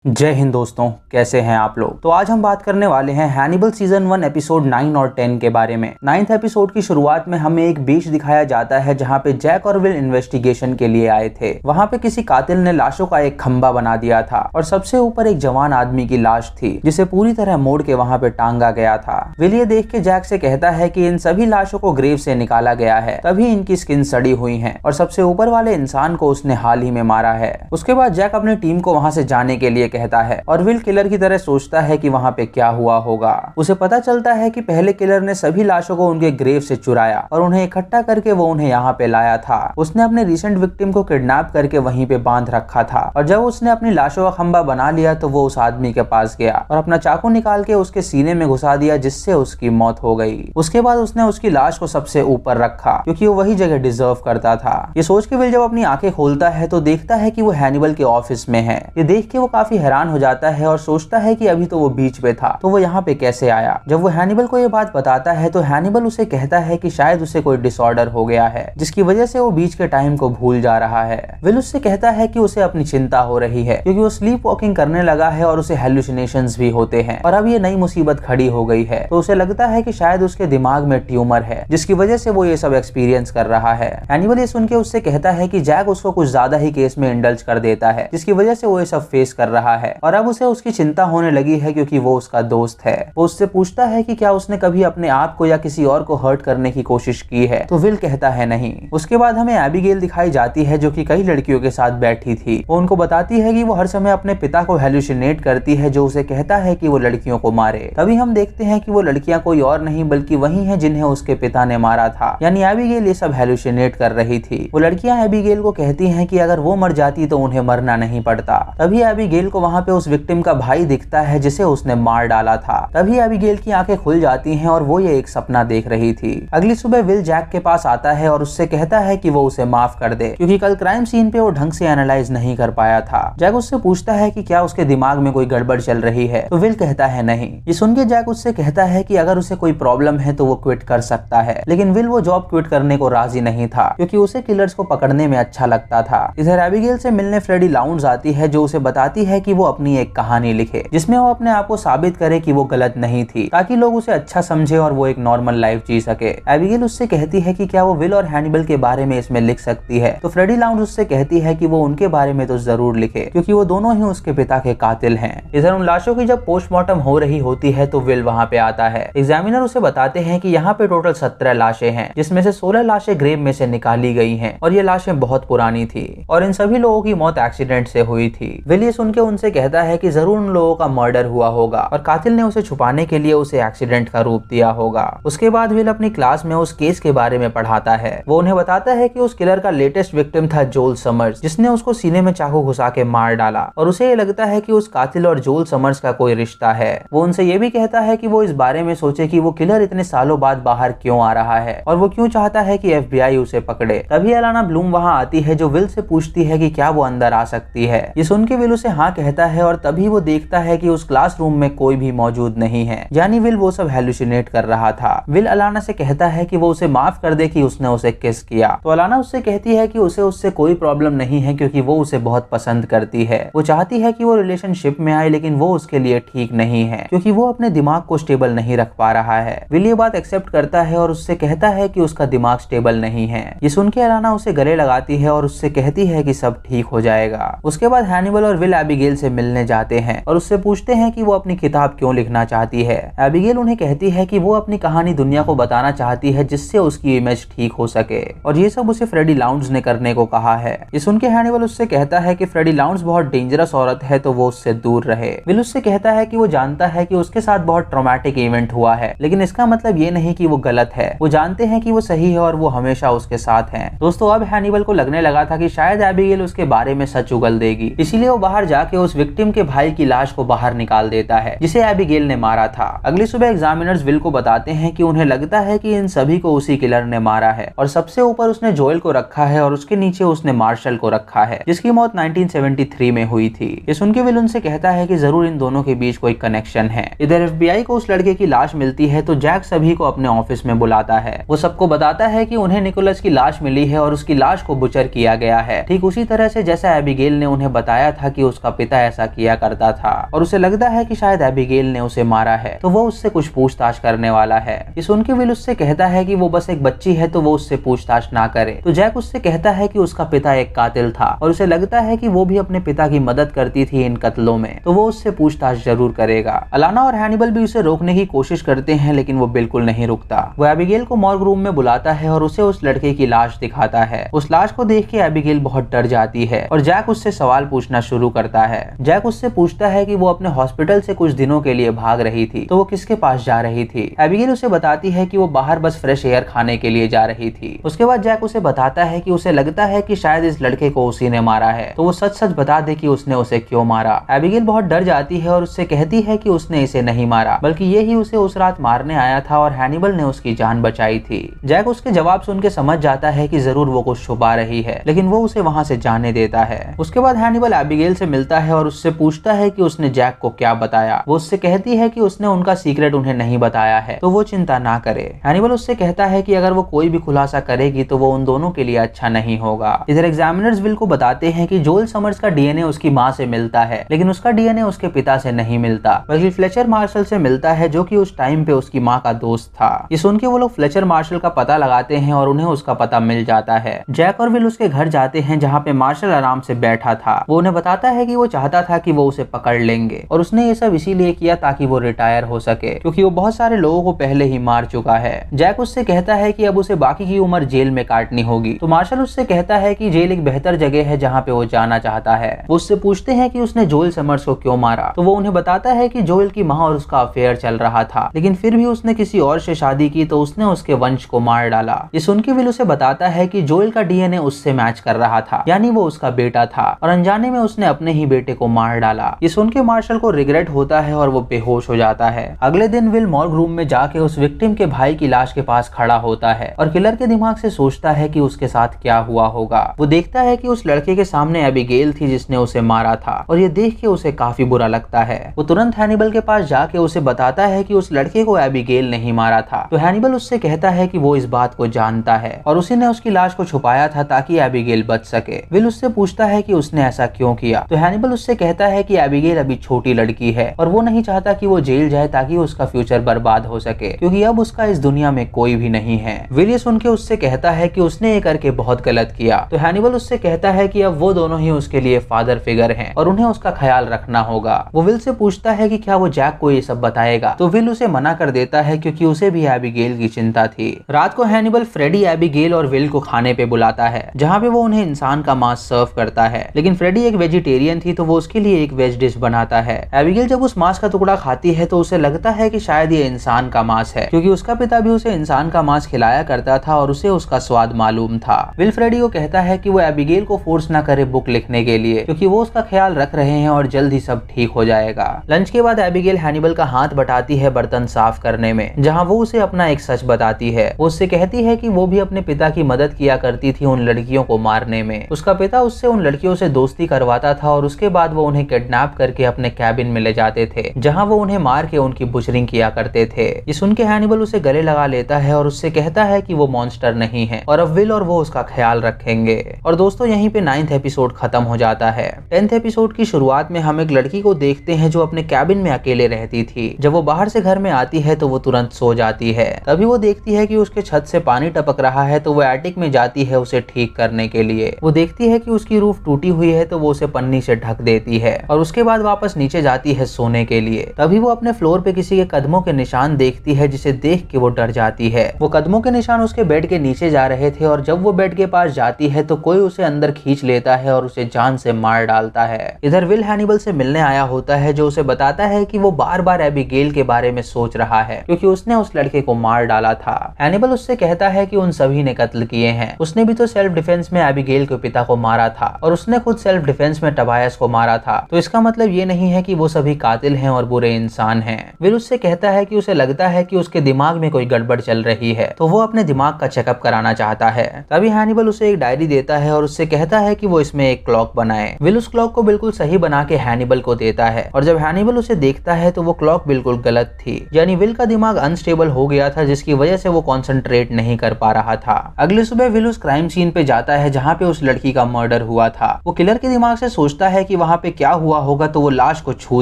जय हिंद दोस्तों, कैसे हैं आप लोग। तो आज हम बात करने वाले हैं हैनिबल सीजन 1 एपिसोड 9 और 10 के बारे में। 9th एपिसोड की शुरुआत में हमें एक बीच दिखाया जाता है जहां पे जैक और विल इन्वेस्टिगेशन के लिए आए थे। वहां पे किसी कातिल ने लाशों का एक खंबा बना दिया था और सबसे ऊपर एक जवान आदमी की लाश थी जिसे पूरी तरह मोड़ के वहां पे टांगा गया था। विल ये देख के जैक से कहता है कि इन सभी लाशों को ग्रेव से निकाला गया है, तभी इनकी स्किन सड़ी हुई है और सबसे ऊपर वाले इंसान को उसने हाल ही में मारा है। उसके बाद जैक अपनी टीम को वहां से जाने के लिए कहता है और विल किलर की तरह सोचता है कि वहां पे क्या हुआ होगा। उसे पता चलता है कि पहले किलर ने सभी लाशों को उनके ग्रेव से चुराया और उन्हें इकट्ठा करके वो उन्हें यहाँ पे लाया था। उसने अपने रिसेंट विक्टिम को किडनैप करके वहीं पे बांध रखा था और जब उसने अपनी लाशों का खंबा बना लिया तो वो उस आदमी के पास गया और अपना चाकू निकाल के उसके सीने में घुसा दिया, जिससे उसकी मौत हो गई। उसके बाद उसने उसकी लाश को सबसे ऊपर रखा क्योंकि वो वही जगह डिजर्व करता था। ये सोच के विल जब अपनी आंखें खोलता है तो देखता है कि वो हैनिबल के ऑफिस में है। ये देख के वो काफी हैरान हो जाता है और सोचता है कि अभी तो वो बीच पे था, तो वो यहाँ पे कैसे आया। जब वो हैनिबल को ये बात बताता है तो हैनिबल उसे कहता है कि शायद उसे कोई डिसऑर्डर हो गया है जिसकी वजह से वो बीच के टाइम को भूल जा रहा है। विल उससे कहता है कि उसे अपनी चिंता हो रही है क्योंकि वो स्लीप वॉकिंग करने लगा है और उसे हेलुसिनेशंस भी होते हैं और अब ये नई मुसीबत खड़ी हो गई है। तो उसे लगता है कि शायद उसके दिमाग में ट्यूमर है जिसकी वजह से वो ये सब एक्सपीरियंस कर रहा है। हैनिबल ये सुन के उससे कहता है कि जैक उसको कुछ ज्यादा ही केस में इंडल्ज कर देता है जिसकी वजह से वो ये सब फेस कर रहा है और अब उसे उसकी चिंता होने लगी है क्योंकि वो उसका दोस्त है। वो उससे पूछता है कि क्या उसने कभी अपने आप को या किसी और को हर्ट करने की कोशिश की है, तो विल कहता है नहीं। उसके बाद हमें एबिगेल दिखाई जाती है जो कि कई लड़कियों के साथ बैठी थी। वो उनको बताती है कि वो हर समय अपने पिता को हेलुसिनेट करती है जो उसे कहता है कि वो लड़कियों को मारे। तभी हम देखते हैं कि वो लड़कियां कोई और नहीं बल्कि वही हैं जिन्हें उसके पिता ने मारा था, यानी एबिगेल ये सब हेलुसिनेट कर रही थी। वो लड़कियां एबिगेल को कहती हैं कि अगर वो मर जाती तो उन्हें मरना नहीं पड़ता। तभी एबिगेल को वहां पे उस विक्टिम का भाई दिखता है जिसे उसने मार डाला था। तभी एबिगेल की आंखें खुल जाती हैं और वो ये एक सपना देख रही थी। अगली सुबह विल जैक के पास आता है और उससे कहता है कि वो उसे माफ कर दे क्योंकि कल क्राइम सीन पे वो ढंग से एनालाइज नहीं कर पाया था। जैक उससे पूछता है कि क्या उसके दिमाग में कोई गड़बड़ चल रही है, तो विल कहता है नहीं। ये सुन के जैक उससे कहता है कि अगर उसे कोई प्रॉब्लम है तो वो क्विट कर सकता है, लेकिन विल वो जॉब क्विट करने को राजी नहीं था क्योंकि उसे किलर्स को पकड़ने में अच्छा लगता था। इधर एबिगेल से मिलने फ्रेडी लाउंड्स आती है जो उसे बताती है कि वो अपनी एक कहानी लिखे जिसमें वो अपने आप को साबित करे कि वो गलत नहीं थी, ताकि लोग उसे अच्छा समझे और वो एक नॉर्मल लाइफ जी सके। एबिगेल उससे कहती है कि क्या वो विल और हैनिबल के बारे में इसमें लिख सकती है, तो फ्रेडी लाउंड्स उससे कहती है कि वो उनके बारे में तो जरूर लिखे क्योंकि वो दोनों ही उसके पिता के कातिल हैं। इधर उन लाशों की जब पोस्टमार्टम हो रही होती है तो विल वहाँ पे आता है। एग्जामिनर उसे बताते हैं कि यहाँ पे टोटल 17 लाशें हैं जिसमें से 16 लाशें ग्रेव में से निकाली गई हैं और ये लाशें बहुत पुरानी थी और इन सभी लोगों की मौत एक्सीडेंट से हुई थी। विल ये सुन के उनसे कहता है कि जरूर उन लोगों का मर्डर हुआ होगा और कातिल ने उसे छुपाने के लिए उसे एक्सीडेंट का रूप दिया होगा। उसके बाद विल अपनी क्लास में उस केस के बारे में पढ़ाता है। वो उन्हें बताता है कि उस किलर का लेटेस्ट विक्टिम था जोल समर्स जिसने उसको सीने में चाकू घुसा के मार डाला और उसे ये लगता है कि उस कातिल और जोल समर्स का कोई रिश्ता है। वो उनसे ये भी कहता है कि वो इस बारे में सोचे कि वो किलर इतने सालों बाद बाहर क्यों आ रहा है और वो क्यों चाहता है कि FBI उसे पकड़े। तभी अलाना ब्लूम वहाँ आती है जो विल से पूछती है कि क्या वो अंदर आ सकती है। ये सुन के विल उसे हाँ कहता है और तभी वो देखता है कि उस क्लासरूम में कोई भी मौजूद नहीं है, यानी विल वो सब हेलुसिनेट कर रहा था। विल अलाना से कहता है कि वो उसे माफ कर दे कि उसने उसे किस किया, तो अलाना उससे कहती है कि उसे उससे कोई प्रॉब्लम नहीं है क्योंकि वो उसे बहुत पसंद करती है। वो चाहती है कि वो रिलेशनशिप में आए लेकिन वो उसके लिए ठीक नहीं है क्योंकि वो अपने दिमाग को स्टेबल नहीं रख पा रहा है। विल ये बात एक्सेप्ट करता है और उससे कहता है कि उसका दिमाग स्टेबल नहीं है। ये सुन के अलाना उसे गले लगाती है और उससे कहती है कि सब ठीक हो जाएगा। उसके बाद हैनिबल और विल एबिगेल से मिलने जाते हैं और उससे पूछते हैं कि वो अपनी किताब क्यों लिखना चाहती है। एबिगेल उन्हें कहती है कि वो अपनी कहानी दुनिया को बताना चाहती है जिससे उसकी इमेज ठीक हो सके और ये सब उसे फ्रेडी लाउंड्स ने करने को कहा है। ये सुन के हैनिबल उससे कहता है कि फ्रेडी लाउंड्स बहुत डेंजरस औरत है तो वो उससे दूर रहे। विल उससे कहता है कि वो जानता है कि उसके साथ बहुत ट्रॉमेटिक इवेंट हुआ है लेकिन इसका मतलब ये नहीं कि वो गलत है। वो जानते हैं कि वो सही है और वो हमेशा उसके साथ हैं। दोस्तों, अब हैनिबल को लगने लगा था कि शायद एबिगेल उसके बारे में सच उगल देगी, इसीलिए वो बाहर जाके उस विक्टिम के भाई की लाश को बाहर निकाल देता है जिसे एबिगेल ने मारा था। अगली सुबह एग्जामिनर्स विल को बताते हैं कि उन्हें लगता है कि इन सभी को उसी किलर ने मारा है और सबसे ऊपर उसने जोएल को रखा है और उसके नीचे उसने मार्शल को रखा है जिसकी मौत 1973 में हुई थी। ये सुन के विल उनसे कहता है कि जरूर इन दोनों के बीच कोई कनेक्शन है। इधर FBI को उस लड़के की लाश मिलती है तो जैक सभी को अपने ऑफिस में बुलाता है। वो सबको बताता है कि उन्हें निकोलस की लाश मिली है और उसकी लाश को बुचर किया गया है, ठीक उसी तरह से जैसा एबिगेल ने उन्हें बताया था कि उसका पिता पिता ऐसा किया करता था और उसे लगता है कि शायद एबिगेल ने उसे मारा है, तो वो उससे कुछ पूछताछ करने वाला है। ये सुन के विल उससे कहता है कि वो बस एक बच्ची है, तो वो उससे पूछताछ ना करे। तो जैक उससे कहता है कि उसका पिता एक कातिल था और उसे लगता है कि वो भी अपने पिता की मदद करती थी इन कत्लों में, तो वो उससे पूछताछ जरूर करेगा। अलाना और हैनिबल भी उसे रोकने की कोशिश करते हैं, लेकिन वो बिल्कुल नहीं रुकता। वो एबिगेल को मॉर्ग रूम में बुलाता है और उसे उस लड़के की लाश दिखाता है। उस लाश को देख के एबिगेल बहुत डर जाती है और जैक उससे सवाल पूछना शुरू करता है। जैक उससे पूछता है कि वो अपने हॉस्पिटल से कुछ दिनों के लिए भाग रही थी, तो वो किसके पास जा रही थी। एबिगेल उसे बताती है कि वो बाहर बस फ्रेश एयर खाने के लिए जा रही थी। उसके बाद जैक उसे बताता है कि उसे लगता है कि शायद इस लड़के को उसी ने मारा है, तो वो सच सच बता दे कि उसने उसे क्यों मारा। एबिगेल बहुत डर जाती है और उससे कहती है कि उसने इसे नहीं मारा, बल्कि ये ही उसे उस रात मारने आया था और हैनिबल ने उसकी जान बचाई थी। जैक उसके जवाब सुन के समझ जाता है कि जरूर वो कुछ छुपा रही है, लेकिन वो उसे वहां से जाने देता है। उसके बाद हैनिबल एबिगेल से मिलता है और उससे पूछता है कि उसने जैक को क्या बताया। वो उससे कहती है कि उसने उनका सीक्रेट उन्हें नहीं बताया है, तो वो चिंता ना करे। हैनिबल उससे कहता है कि अगर वो कोई भी खुलासा करेगी तो वो उन दोनों के लिए अच्छा नहीं होगा। इधर एग्जामिनर्स विल को बताते हैं कि जोएल समर्स का डीएनए उसकी माँ से मिलता है, लेकिन उसका डीएनए उसके पिता से नहीं मिलता, बल्कि फ्लेचर मार्शल से मिलता है, जो कि उस टाइम पे उसकी माँ का दोस्त था। ये सुन के वो लोग फ्लेचर मार्शल का पता लगाते हैं और उन्हें उसका पता मिल जाता है। जैक और विल उसके घर जाते हैं जहाँ पे मार्शल आराम से बैठा था। वो उन्हें बताता है कि वो चाहता था कि वो उसे पकड़ लेंगे और उसने ये सब इसीलिए किया ताकि वो रिटायर हो सके, क्योंकि वो बहुत सारे लोगों को पहले ही मार चुका है। जैक उससे कहता है कि अब उसे बाकी की उम्र जेल में काटनी होगी, तो मार्शल उससे कहता है कि जेल एक बेहतर जगह है जहाँ पे वो जाना चाहता है। वो उससे पूछते हैं कि उसने जोएल समर्स को क्यों मारा, तो वो उन्हें बताता है कि जोएल की माँ और उसका अफेयर चल रहा था, लेकिन फिर भी उसने किसी और से शादी की, तो उसने उसके वंश को मार डाला। ये सुन के विल उसे बताता है कि जोएल का डीएनए उससे मैच कर रहा था, यानी वो उसका बेटा था और अनजाने में उसने अपने ही बेटे को मार डाला। ये सुन के मार्शल को रिग्रेट होता है और वो बेहोश हो जाता है। अगले दिन विल मॉर्ग रूम में जाके उस विक्टिम के भाई की लाश के पास खड़ा होता है और किलर के दिमाग से सोचता है कि उसके साथ क्या हुआ होगा। वो देखता है कि उस लड़के के सामने एबिगेल थी जिसने उसे मारा था और ये देख के उसे काफी बुरा लगता है। वो तुरंत हैनिबल के पास जाके उसे बताता है कि उस लड़के को एबिगेल नहीं मारा था, तो हैनिबल उससे कहता है कि वो इस बात को जानता है और उसी ने उसकी लाश को छुपाया था ताकि एबिगेल बच सके। विल उससे पूछता है कि उसने ऐसा क्यों किया, तो हैनिबल उससे कहता है कि एबिगेल अभी छोटी लड़की है और वो नहीं चाहता कि वो जेल जाए ताकि उसका फ्यूचर बर्बाद हो सके, क्योंकि अब उसका इस दुनिया में कोई भी नहीं है। विल ये सुन के उससे कहता है कि उसने ये करके बहुत गलत किया, तो हैनिबल उससे कहता है कि अब वो दोनों ही उसके लिए फादर फिगर हैं और उन्हें उसका ख्याल रखना होगा। वो विल से पूछता है कि क्या वो जैक को ये सब बताएगा, तो विल उसे मना कर देता है क्योंकि उसे भी एबिगेल की चिंता थी। रात को हैनिबल फ्रेडी, एबिगेल और विल को खाने पे बुलाता है, जहाँ पे वो उन्हें इंसान का मांस सर्व करता है, लेकिन फ्रेडी एक वेजिटेरियन थी तो वो उसके लिए एक वेज डिश बनाता है। एबिगेल जब उस मांस का टुकड़ा खाती है तो उसे लगता है कि शायद ये इंसान का मांस है, क्योंकि उसका पिता भी उसे इंसान का मांस खिलाया करता था और उसे उसका स्वाद मालूम था। विल फ्रेडी को कहता है कि वो एबिगेल को फोर्स ना करे बुक लिखने के लिए, क्योंकि वो उसका ख्याल रख रहे हैं और जल्द ही सब ठीक हो जाएगा। लंच के बाद एबिगेल हैनिबल का हाथ बटाती है बर्तन साफ करने में, जहाँ वो उसे अपना एक सच बताती है। वो उससे कहती है कि वो भी अपने पिता की मदद किया करती थी उन लड़कियों को मारने में। उसका पिता उससे उन लड़कियों से दोस्ती करवाता था और उसके बाद वो उन्हें किडनैप करके अपने कैबिन में ले जाते थे, जहाँ वो उन्हें मार के उनकी बुचरिंग किया करते थे। ये सुन के हैनिबल उसे गले लगा लेता है और उससे कहता है कि वो मॉन्स्टर नहीं है और अब विल और वो उसका ख्याल रखेंगे। और दोस्तों यहीं पे 9th एपिसोड खत्म हो जाता है। 10th एपिसोड की शुरुआत में हम एक लड़की को देखते हैं जो अपने कैबिन में अकेले रहती थी। जब वो बाहर से घर में आती है तो वो तुरंत सो जाती है। तभी वो देखती है कि उसके छत से पानी टपक रहा है, तो वो एटिक में जाती है उसे ठीक करने के लिए। वो देखती है कि उसकी रूफ टूटी हुई है, तो वो उसे पन्नी से ढक देती है और उसके बाद वापस नीचे जाती है सोने के लिए। तभी वो अपने फ्लोर पे किसी के कदमों के निशान देखती है, जिसे देख के वो डर जाती है। वो कदमों के निशान उसके बेड के नीचे जा रहे थे और जब वो बेड के पास जाती है तो कोई उसे अंदर खींच लेता है और उसे जान से मार डालता है। इधर विल हैनिबल से मिलने आया होता है, जो उसे बताता है कि वो बार बार एबिगेल के बारे में सोच रहा है, क्योंकि उसने उस लड़के को मार डाला था। हैनिबल उससे कहता है कि उन सभी ने कत्ल किए हैं, उसने भी तो सेल्फ डिफेंस में एबिगेल के पिता को मारा था और उसने खुद सेल्फ डिफेंस में टबायस को मारा था, तो इसका मतलब ये नहीं है कि वो सभी कातिल हैं और बुरे इंसान हैं। विल उससे कहता है कि उसे लगता है कि उसके दिमाग में कोई गड़बड़ चल रही है, तो वो अपने दिमाग का चेकअप कराना चाहता है। तभी हैनिबल उसे एक डायरी देता है और उससे कहता है कि वो इसमें एक क्लॉक बनाए। विल उस क्लॉक को बिल्कुल सही बना के हैनिबल को देता है और जब हैनिबल उसे देखता है तो वो क्लॉक बिल्कुल गलत थी, यानी विल का दिमाग अनस्टेबल हो गया था, जिसकी वजह से वो कॉन्सेंट्रेट नहीं कर पा रहा था। अगली सुबह विल उस क्राइम सीन पे जाता है जहाँ पे उस लड़की का मर्डर हुआ था। वो किलर के दिमाग से सोचता है कि वहाँ पे क्या हुआ होगा तो वो लाश को छू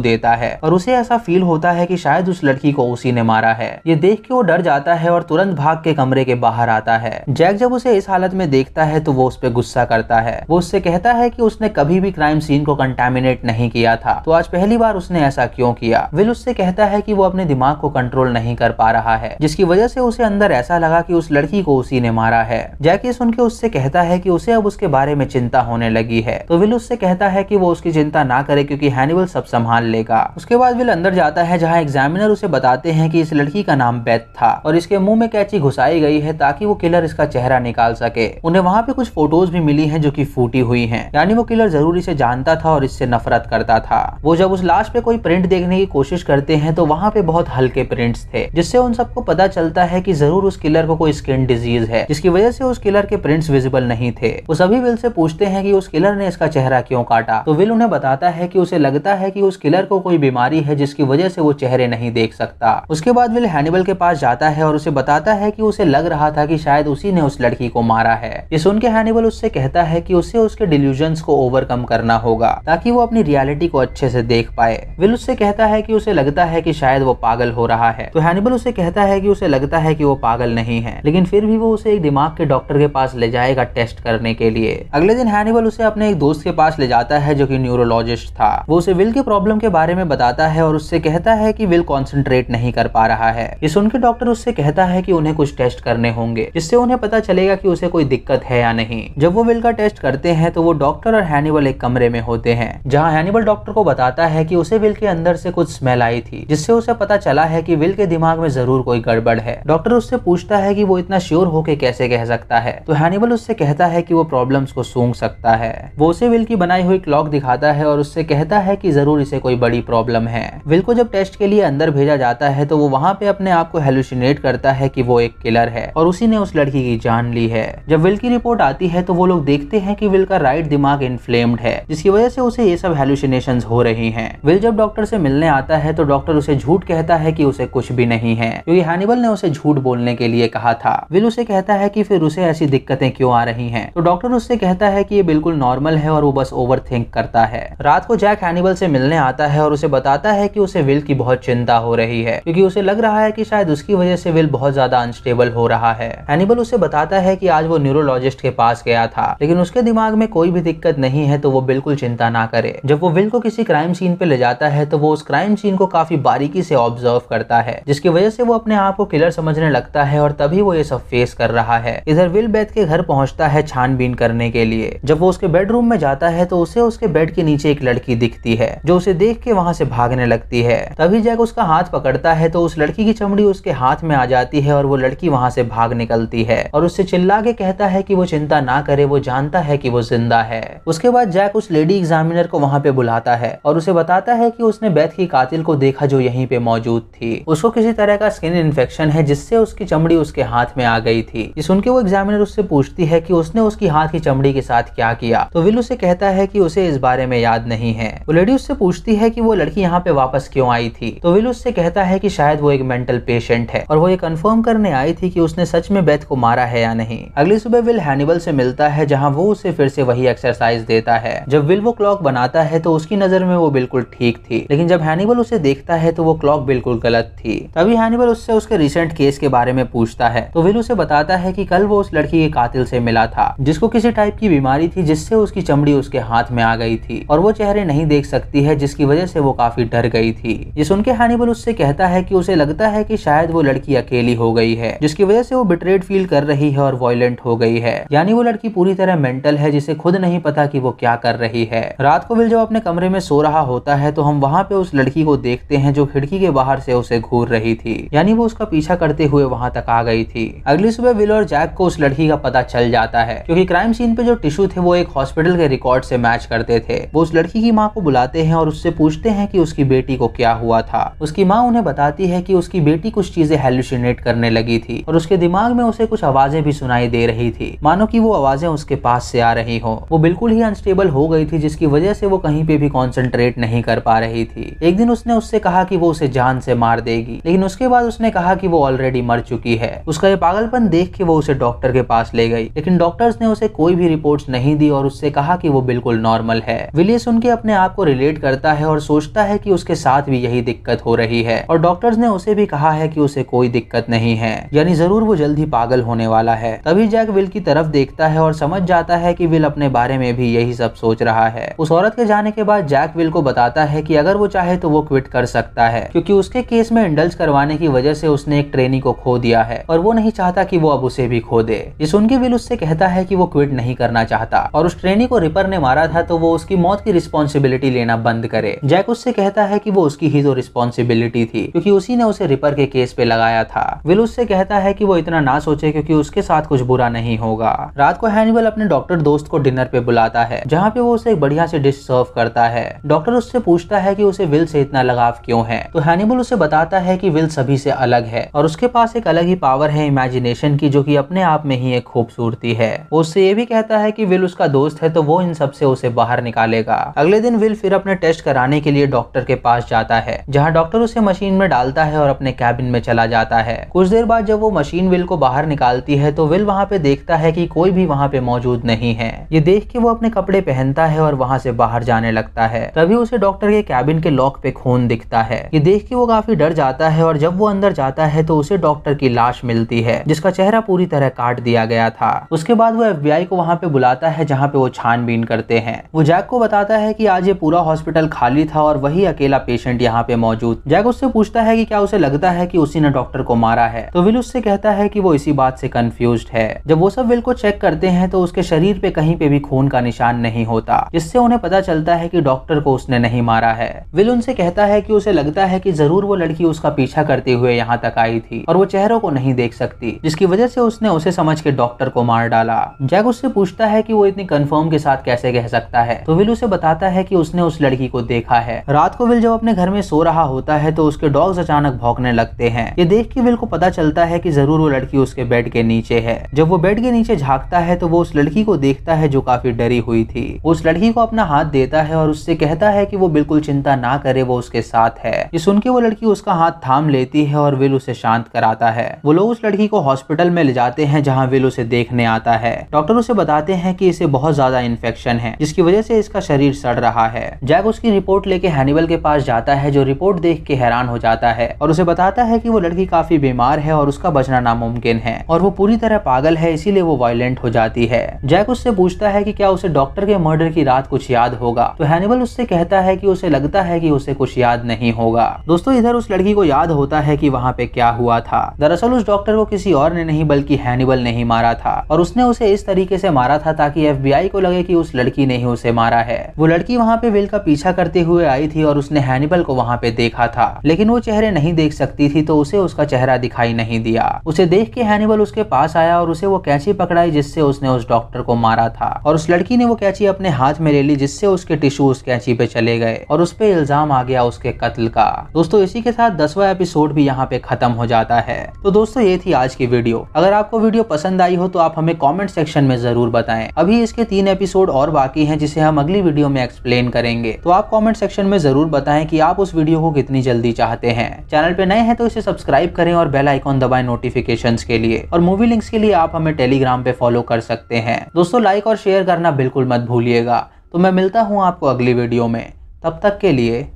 देता है और उसे ऐसा फील होता है कि शायद उस लड़की को उसी ने मारा है। ये देख के वो डर जाता है और तुरंत भाग के कमरे के बाहर आता है। जैक जब उसे इस हालत में देखता है तो वो उस पर गुस्सा करता है। वो उससे कहता है कि उसने कभी भी क्राइम सीन को कंटामिनेट नहीं किया था, तो आज पहली बार उसने ऐसा क्यों किया। विल उससे कहता है कि वो अपने दिमाग को कंट्रोल नहीं कर पा रहा है, जिसकी वजह से उसे अंदर ऐसा लगा कि उस लड़की को उसी ने मारा है। जैक ये सुन के उससे कहता है कि उसे अब उसके बारे में चिंता होने लगी है, तो विल उससे कहता है कि वो उसकी चिंता ना करे क्योंकि हैनिबल सब संभाल लेगा। उसके बाद विल अंदर जाता है जहाँ एग्जामिनर उसे बताते हैं कि इस लड़की का नाम बेथ था और इसके मुंह में कैंची घुसाई गई है ताकि वो किलर इसका चेहरा निकाल सके। उन्हें वहाँ पे कुछ फोटोज भी मिली हैं जो कि फूटी हुई हैं, यानी वो किलर जरूर इसे जानता था और इससे नफरत करता था। वो जब उस लाश पे कोई प्रिंट देखने की कोशिश करते हैं तो वहाँ पे बहुत हल्के प्रिंट्स थे, जिससे उन सबको पता चलता है कि जरूर उस किलर को कोई स्किन डिजीज है, जिसकी वजह से उस किलर के प्रिंट्स विजिबल नहीं थे। वो सभी विल से पूछते हैं कि उस किलर ने इसका चेहरा क्यों काटा, तो विल उन्हें बताता है कि उसे लगता है कि उस किलर को कोई बीमारी है जिसकी वजह से वो चेहरे नहीं देख सकता। उसके बाद विल हैनिबल के पास जाता है और उसे बताता है कि उसे लग रहा था कि शायद उसी ने उस लड़की को मारा है। ये सुन के हैनिबल उससे कहता है कि उसे उसके डिल्यूजन्स को ओवरकम करना होगा ताकि वो अपनी रियलिटी को अच्छे से देख पाए। विल उससे कहता है कि उसे लगता है कि शायद वो पागल हो रहा है, तो हैनिबल उसे कहता है कि उसे लगता है कि वो पागल नहीं है, लेकिन फिर भी वो उसे एक दिमाग के डॉक्टर के पास ले जाएगा टेस्ट करने के लिए। अगले दिन हैनिबल उसे अपने एक दोस्त के पास ले जाता है जो कि न्यूरोलॉजिस्ट था। वो उसे विल के प्रॉब्लम के बारे में बताता है और उससे कहता है कि विल कॉन्सेंट्रेट नहीं कर पा रहा है। ये सुन के डॉक्टर उससे कहता है कि उन्हें कुछ टेस्ट करने होंगे जिससे उन्हें पता चलेगा कि उसे कोई दिक्कत है या नहीं। जब वो विल का टेस्ट करते हैं तो वो डॉक्टर और हैनिबल एक कमरे में होते हैं, जहाँ हैनिबल डॉक्टर को बताता है कि उसे विल के अंदर से कुछ स्मेल आई थी, जिससे उसे पता चला है कि विल के दिमाग में जरूर कोई गड़बड़ है। डॉक्टर उससे पूछता है कि वो इतना श्योर होके कैसे कह सकता है, तो हैनिबल उससे कहता है कि वो प्रॉब्लम्स को सूंघ सकता है। वो उसे विल की बनाई हुई क्लॉक दिखाता है और उससे कहता है कि जरूर इसे कोई बड़ी प्रॉब्लम है। विल को जब टेस्ट के लिए अंदर भेजा जाता है तो वो वहाँ पे अपने आप को हेलुसिनेट करता है कि वो एक किलर है और उसी ने उस लड़की की जान ली है। जब विल की रिपोर्ट आती है तो वो लोग देखते हैं कि विल का राइट दिमाग इन्फ्लेम्ड है, जिसकी वजह से उसे ये सब हेलुसिनेशंस हो रही हैं। विल जब डॉक्टर से मिलने आता है तो डॉक्टर उसे झूठ कहता है कि उसे कुछ भी नहीं है, क्योंकि हैनिबल ने उसे झूठ बोलने के लिए कहा था। विल उसे कहता है कि फिर उसे ऐसी दिक्कतें क्यों आ रही हैं, तो डॉक्टर उससे कहता है कि ये बिल्कुल नॉर्मल है और वो बस ओवर थिंक करता है। रात को जैक हैनिबल से मिलने आता है और उसे बताता है कि उसे विल की बहुत चिंता हो रही है, क्योंकि उसे लग रहा है कि शायद उसकी वजह से विल बहुत ज्यादा अनस्टेबल हो रहा है। हैनिबल उसे बताता है कि आज वो न्यूरोलॉजिस्ट के पास गया था, लेकिन उसके दिमाग में कोई भी दिक्कत नहीं है, तो वो बिल्कुल चिंता ना करे। जब वो विल को किसी क्राइम सीन पे ले जाता है तो वो उस क्राइम सीन को काफी बारीकी से ऑब्जर्व करता है, जिसकी वजह से वो अपने आप को किलर समझने लगता है और तभी वो ये सब फेस कर रहा है। इधर विल बेथ के घर पहुंचता है छानबीन करने के लिए। जब वो उसके बेडरूम में जाता है तो उसे उसके बेड के नीचे एक लड़की दिखती है जो उसे देख के वहां से भागने लगती है। तभी जैक उसका हाथ पकड़ता है तो उस लड़की की चमड़ी उसके हाथ में आ जाती है और वो लड़की वहां से भाग निकलती है और उससे चिल्ला के कहता है कि वो चिंता ना करे, वो जानता है कि वो जिंदा है। उसके बाद जैक उस लेडी एग्जामिनर को वहां पे बुलाता है और उसे बताता है कि उसने बेथ की कातिल को देखा जो यहीं पे मौजूद थी। उसको किसी तरह का स्किन इन्फेक्शन है जिससे उसकी चमड़ी उसके हाथ में आ गई थी। ये सुन के वो एग्जामिनर उससे पूछती है कि उसने उसकी हाथ की चमड़ी के साथ क्या किया, तो विल उसे कहता है कि उसे इस बारे में याद नहीं है। वो लेडी उससे पूछती है कि वो लड़की यहाँ पे वापस क्यों आई थी, तो विल उससे कहता है कि शायद वो एक मेंटल पेशेंट है और वो ये कंफर्म करने आई थी कि उसने सच में बेथ को मारा है या नहीं। अगली सुबह विल हैनिबल से मिलता है जहाँ वो उसे फिर से वही एक्सरसाइज देता है। जब विल वो क्लॉक बनाता है तो उसकी नजर में वो बिल्कुल ठीक थी, लेकिन जब हैनिबल उसे देखता है तो वो क्लॉक बिल्कुल गलत थी। तभी हैनिबल उससे उसके रिसेंट केस के बारे में पूछता है, तो विल उसे बताता है कि कल वो उस लड़की के कातिल से मिला था जिसको किसी टाइप की बीमारी थी जिससे उसकी चमड़ी उसके हाथ में आ गई थी और वो चेहरे नहीं देख सकती है, जिसकी वजह से वो काफी डर गई थी। ये सुन के हैनिबल उससे कहता है कि उसे लगता है कि शायद वो लड़की अकेली हो गई है, जिसकी वजह से वो बिट्रेड फील कर रही है और वायलेंट हो गई है, यानी वो लड़की पूरी तरह मेंटल है जिसे खुद नहीं पता कि वो क्या कर रही है। रात को विल जब अपने कमरे में सो रहा होता है तो हम वहाँ पे उस लड़की को देखते हैं जो खिड़की के बाहर से उसे घूर रही थी, यानी वो उसका पीछा करते हुए वहाँ तक आ गई थी। अगली सुबह विल और जैक को उस लड़की का पता चल जाता है, क्योंकि क्राइम सीन पे जो टिश्यू थे वो एक हॉस्पिटल के रिकॉर्ड से मैच करते थे। वो उस लड़की की माँ को बुलाते हैं और उससे पूछते हैं कि उसकी बेटी को क्या हुआ था। उसकी माँ उन्हें बताती है कि उसकी बेटी कुछ चीजें हेलुसिनेट करने लगी थी और उसके दिमाग में उसे कुछ आवाजें भी सुनाई दे रही थी, मानो कि वो आवाजें उसके पास से आ रही हो। वो बिल्कुल ही अनस्टेबल हो गई थी, जिसकी वजह से वो कहीं पे भी कॉन्सेंट्रेट नहीं कर पा रही थी। एक दिन उसने उससे कहा कि वो उसे जान से मार देगी, लेकिन उसके बाद उसने कहा कि वो ऑलरेडी मर चुकी है। उसका ये पागलपन देख के वो उसे डॉक्टर के पास ले गई, लेकिन डॉक्टर्स ने उसे कोई भी रिपोर्ट्स नहीं दी और उससे कहा कि वो बिल्कुल नॉर्मल है। विल ये सुन के अपने आप को रिलेट करता है और सोचता है कि उसके साथ भी यही दिक्कत हो रही है और डॉक्टर्स ने उसे भी कहा है कि उसे कोई दिक्कत नहीं है, यानी जरूर वो जल्द ही पागल होने वाला है। तभी जैक विल की तरफ देखता है और समझ जाता है कि विल अपने बारे में भी यही सब सोच रहा है। उस औरत के जाने के बाद जैक विल को बताता है कि अगर वो चाहे तो वो क्विट कर सकता है, क्योंकि उसके केस में इंडल्ज करवाने की वजह से उसने एक ट्रेनी को खो दिया है और वो नहीं चाहता कि वो अब उसे भी खो दे। ये सुन के विल उससे कहता है कि वो क्विट नहीं करना चाहता और उस ट्रेनी को रिपर ने मारा था तो वो उसकी मौत की रिस्पॉन्सिबिलिटी लेना बंद करे। जैक उससे कहता है कि वो उसकी ही तो रिस्पॉन्सिबिलिटी थी, क्योंकि उसी ने उसे रिपर के केस पे लगाया था। विल उससे कहता है कि वो इतना ना सोचे, क्योंकि उसके साथ कुछ बुरा नहीं होगा। रात को हैनिबल अपने डॉक्टर दोस्त को डिनर पे बुलाता है, जहाँ पे वो उसे एक बढ़िया से डिश सर्व करता है। डॉक्टर उससे पूछता है कि उसे विल से इतना लगाव क्यों है, तो हैनिबल उसे बताता है कि विल सभी से अलग है और उसके पास एक अलग ही पावर है इमेजिनेशन की, जो कि अपने आप में ही एक खूबसूरती है। वो उससे ये भी कहता है कि विल उसका दोस्त है तो वो इन सब से उसे बाहर निकालेगा। अगले दिन विल फिर अपने टेस्ट कराने के लिए डॉक्टर के पास जाता है, जहाँ डॉक्टर उसे मशीन में डालता है और अपने कैबिन में चला जाता है। कुछ देर बाद जब वो मशीन विल को बाहर निकालती है तो विल वहाँ पे देखता है कि कोई भी वहाँ पे मौजूद नहीं है। ये देख के वो अपने कपड़े पहनता है और वहाँ से बाहर जाने लगता है। तभी उसे डॉक्टर के कैबिन के लॉक पे खून दिखता है। ये देख के वो काफी डर जाता है और जब वो अंदर जाता है तो उसे डॉक्टर की लाश मिलती है, जिसका चेहरा पूरी तरह काट दिया गया था। उसके बाद वो FBI को वहाँ पे बुलाता है, जहाँ पे वो छानबीन करते हैं। वो जैक को बताता है कि आज ये पूरा हॉस्पिटल खाली था और वही अकेला पेशेंट यहाँ पे मौजूद। जैक उससे पूछता है कि क्या उसे लगता है कि उसी ने डॉक्टर को मारा है, तो विल उससे कहता है कि वो इसी बात से कंफ्यूज्ड है। जब वो सब विल को चेक करते हैं तो उसके शरीर पे कहीं पे भी खून का निशान नहीं होता, जिससे उन्हें पता चलता है कि डॉक्टर को उसने नहीं मारा है। विल उनसे कहता है कि उसे लगता है कि जरूर वो लड़की उसका पीछा करते हुए यहाँ तक आई थी और वो चेहरों को नहीं देख सकती, जिसकी वजह से उसने उसे समझ के डॉक्टर को मार डाला। जैक उससे पूछता है कि वो इतनी कंफर्म के साथ कैसे कह सकता है, तो विल उसे बताता है कि उसने उस लड़की को देखा है। रात को विल जब अपने घर में सो रहा होता है तो उसके डॉग्स अचानक भौंकने लगते हैं। ये देख के विल को पता चलता है कि जरूर वो लड़की उसके बेड के नीचे है। जब वो बेड के नीचे झांकता है तो वो उस लड़की को देखता है जो काफी डरी हुई थी। वो उस लड़की को अपना हाथ देता है और उससे कहता है कि वो बिल्कुल चिंता ना करे, वो उसके साथ है। ये सुन के वो लड़की उसका हाथ थाम लेती है और विल उसे शांत कराता है। वो लोग उस लड़की को हॉस्पिटल में ले जाते हैं, जहाँ विल उसे देखने आता है। डॉक्टर उसे बताते हैं कि इसे बहुत ज्यादा इन्फेक्शन है, जिसकी वजह से इसका शरीर सड़ रहा है। जैक उसकी रिपोर्ट लेके हैनिबल के पास जाता है, जो रिपोर्ट देख के हैरान हो जाता है और उसे बताता है कि वो लड़की काफी बीमार है और उसका बचना नामुमकिन है और वो पूरी तरह पागल है, इसीलिए वो वायलेंट हो जाती है। जैक उससे पूछता है कि क्या उसे डॉक्टर के मर्डर की रात कुछ याद होगा, तो हैनिबल उससे कहता है कि उसे लगता है कि उसे कुछ याद नहीं होगा। दोस्तों, इधर उस लड़की को याद होता है कि वहाँ पे क्या हुआ था। दरअसल उस डॉक्टर को किसी और ने नहीं बल्कि हैनिबल ने ही मारा था और उसने उसे इस तरीके से मारा था ताकि FBI को लगे कि उस लड़की ने ही उसे मारा है। वो लड़की वहाँ पे विल का पीछा करते हुए आई थी और उसने हैनिबल को वहाँ पे देखा था, लेकिन वो चेहरे नहीं देख सकती थी तो उसे उसका चेहरा दिखाई नहीं दिया। उसे देख के हैनिबल उसके पास आया और उसे वो कैंची पकड़ाई जिससे उसने उस डॉक्टर को मारा था और उस लड़की ने वो कैंची अपने हाथ में ले ली, जिससे उसके टिश्यू उस कैंची पे चले गए और उस पे इल्जाम आ गया उसके कत्ल का। दोस्तों, इसी के साथ 10वां एपिसोड भी यहाँ पे खत्म हो जाता है। तो दोस्तों, ये थी आज की वीडियो। अगर आपको वीडियो पसंद आई हो तो आप हमें कमेंट सेक्शन में जरूर बताएं। अभी इसके 3 एपिसोड और बाकी हैं, जिसे हम अगली वीडियो में एक्सप्लेन करेंगे। तो आप कमेंट सेक्शन में जरूर बताएं कि आप उस वीडियो को कितनी जल्दी चाहते हैं। चैनल पे नए हैं तो इसे सब्सक्राइब करें और बेल आइकॉन दबाएं नोटिफिकेशंस के लिए। और मूवी लिंक्स के लिए आप हमें टेलीग्राम पे फॉलो कर सकते हैं। दोस्तों, लाइक और शेयर करना बिल्कुल मत भूलिएगा। तो मैं मिलता हूँ आपको अगली वीडियो में। तब तक के लिए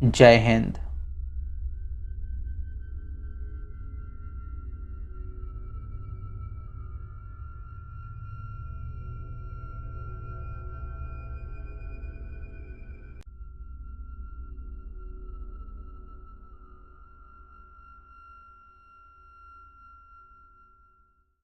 जय हिंद।